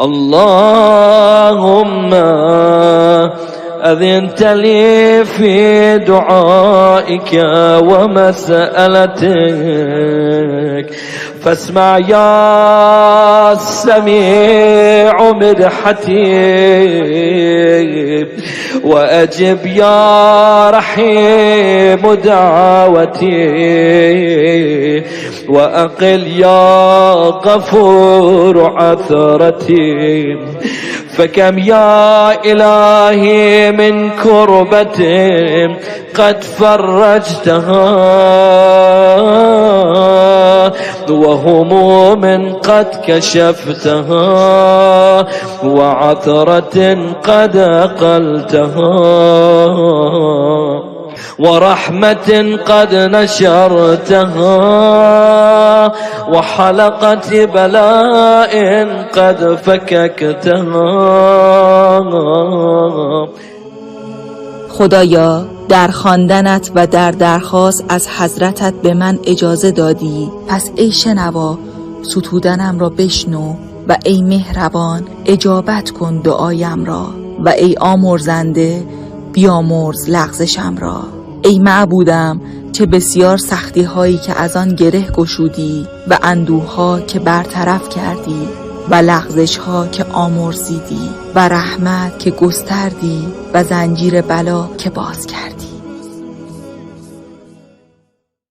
اللهم أذنت لي في دعائك ومسألتك، فاسمع يا سميع مدحتي، وأجب يا رحيم دعوتي، وأقل يا غفور عثرتي. فكم يا إلهي من كربة قد فرجتها، وهموم قد كشفتها، وعثرة قد أقلتها، ورحمة قد نشرتها، وحلقة بلاء قد فككتها. خدایا در خواندنت و در درخواست از حضرتت به من اجازه دادی، پس ای شنوا ستودنم را بشنو، و ای مهربان اجابت کن دعایم را، و ای آمرزنده بیامرز لغزشم را. ای معبودم چه بسیار سختی هایی که از آن گره گشودی، و اندوه ها که برطرف کردی، و لغزش ها که آمرزیدی، و رحمت که گستردی، و زنجیر بلا که باز کردی.